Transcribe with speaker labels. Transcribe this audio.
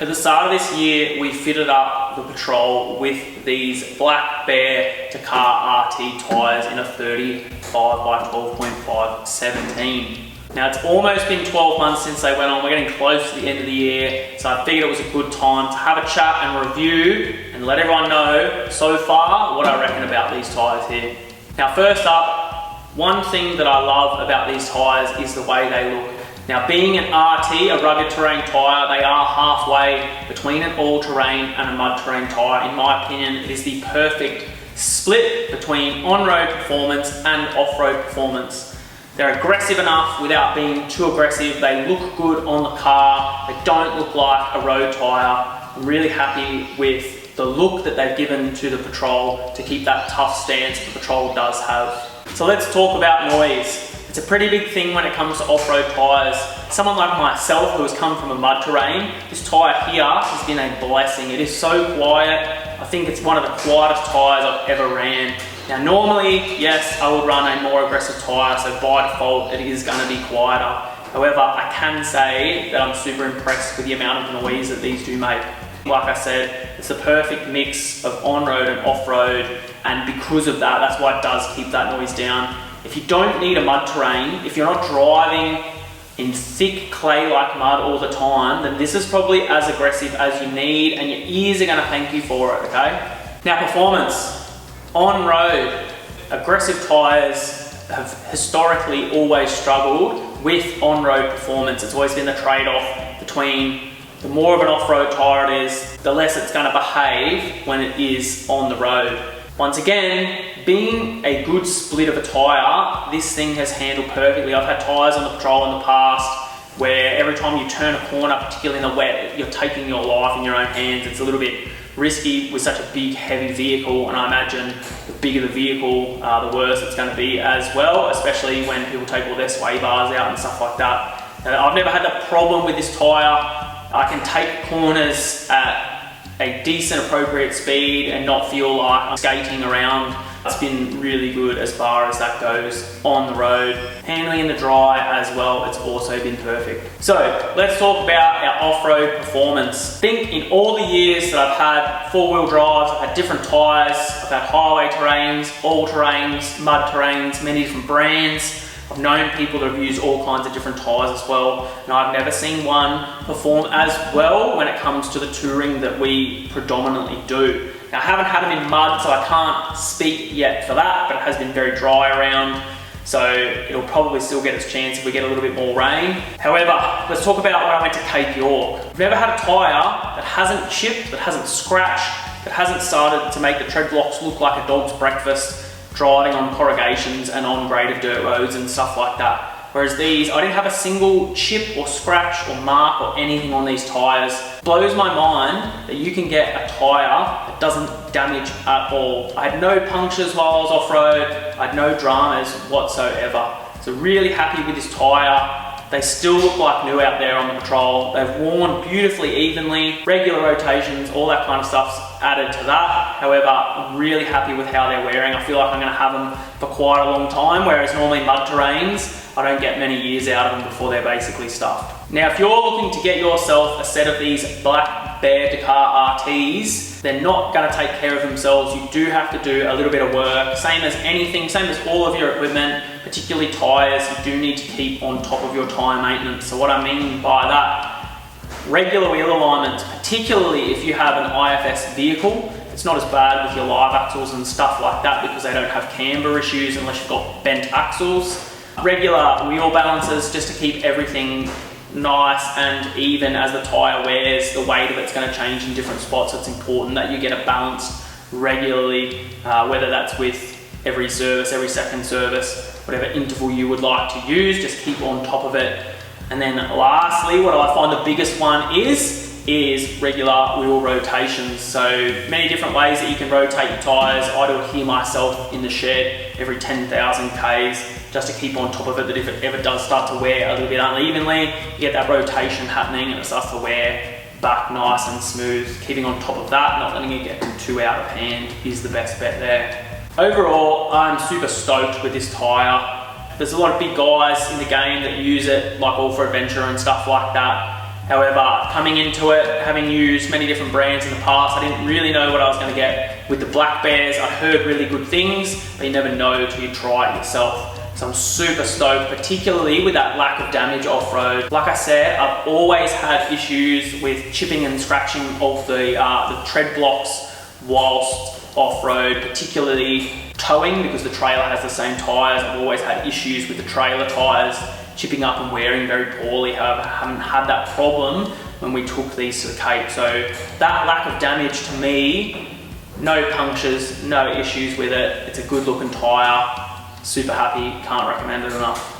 Speaker 1: At the start of this year, we fitted up the Patrol with these Black Bear Dakar RT tyres in a 35 by 12.5 17. Now it's almost been 12 months since they went on. We're getting close to the end of the year, so I figured it was a good time to have a chat and review and let everyone know so far what I reckon about these tyres here. Now first up, one thing that I love about these tyres is the way they look. Now being an RT, a rugged terrain tyre, they are halfway between an all-terrain and a mud terrain tyre. In my opinion, it is the perfect split between on-road performance and off-road performance. They're aggressive enough without being too aggressive. They look good on the car. They don't look like a road tyre. I'm really happy with the look that they've given to the Patrol to keep that tough stance the Patrol does have. So let's talk about noise. It's a pretty big thing when it comes to off-road tyres. Someone like myself who has come from a mud terrain, this tyre here has been a blessing. It is so quiet. I think it's one of the quietest tyres I've ever ran. Now normally, yes, I would run a more aggressive tyre, so by default it is going to be quieter. However, I can say that I'm super impressed with the amount of noise that these do make. Like I said, it's the perfect mix of on-road and off-road, and because of that, that's why it does keep that noise down. If you don't need a mud terrain, if you're not driving in thick clay-like mud all the time, then this is probably as aggressive as you need, and your ears are going to thank you for it, okay? Now performance. On road, aggressive tyres have historically always struggled with on-road performance. It's always been the trade-off between the more of an off-road tyre it is, the less it's going to behave when it is on the road. Once again, being a good split of a tyre, this thing has handled perfectly. I've had tyres on the Patrol in the past where every time you turn a corner, particularly in the wet, you're taking your life in your own hands. It's a little bit risky with such a big, heavy vehicle, and I imagine the bigger the vehicle, the worse it's going to be as well, especially when people take all their sway bars out and stuff like that. I've never had that problem with this tyre. I can take corners at a decent, appropriate speed and not feel like I'm skating around. It's been really good as far as that goes on the road. Handling in the dry as well, it's also been perfect. So let's talk about our off-road performance. I think in all the years that I've had four-wheel drives, I've had different tyres, I've had highway terrains, all terrains, mud terrains, many different brands. I've known people that have used all kinds of different tyres as well, and I've never seen one perform as well when it comes to the touring that we predominantly do. Now, I haven't had them in mud, so I can't speak yet for that, but it has been very dry around, so it'll probably still get its chance if we get a little bit more rain. However, let's talk about when I went to Cape York. I've never had a tyre that hasn't chipped, that hasn't scratched, that hasn't started to make the tread blocks look like a dog's breakfast, driving on corrugations and on graded dirt roads and stuff like that. Whereas these, I didn't have a single chip or scratch or mark or anything on these tyres. It blows my mind that you can get a tyre that doesn't damage at all. I had no punctures while I was off-road. I had no dramas whatsoever. So really happy with this tyre. They still look like new out there on the Patrol. They've worn beautifully evenly, regular rotations, all that kind of stuff's added to that. However, I'm really happy with how they're wearing. I feel like I'm going to have them for quite a long time, whereas normally mud terrains, I don't get many years out of them before they're basically stuffed. Now, if you're looking to get yourself a set of these Black Bear Dakar RTs, they're not going to take care of themselves. You do have to do a little bit of work. Same as anything, same as all of your equipment, particularly tyres, you do need to keep on top of your tyre maintenance. So what I mean by that, regular wheel alignment, particularly if you have an IFS vehicle, it's not as bad with your live axles and stuff like that because they don't have camber issues unless you've got bent axles. Regular wheel balances just to keep everything nice and even as the tyre wears. The weight of it's going to change in different spots. It's important that you get it balanced regularly, whether that's with every service, every second service, whatever interval you would like to use, just keep on top of it. And then lastly, what I find the biggest one is regular wheel rotations. So many different ways that you can rotate your tyres. I do it here myself in the shed every 10,000 Ks just to keep on top of it, that if it ever does start to wear a little bit unevenly, you get that rotation happening and it starts to wear back nice and smooth. Keeping on top of that, not letting it get too out of hand is the best bet there. Overall, I'm super stoked with this tyre. There's a lot of big guys in the game that use it, like All for Adventure and stuff like that. However, coming into it, having used many different brands in the past, I didn't really know what I was going to get with the Black Bears. I heard really good things, but you never know till you try it yourself. So I'm super stoked, particularly with that lack of damage off-road. Like I said, I've always had issues with chipping and scratching of the tread blocks whilst off-road, particularly towing, because the trailer has the same tyres. I've always had issues with the trailer tyres chipping up and wearing very poorly. However, I haven't had that problem when we took these to the Cape. So that lack of damage to me, no punctures, no issues with it. It's a good looking tyre. Super happy, can't recommend it enough.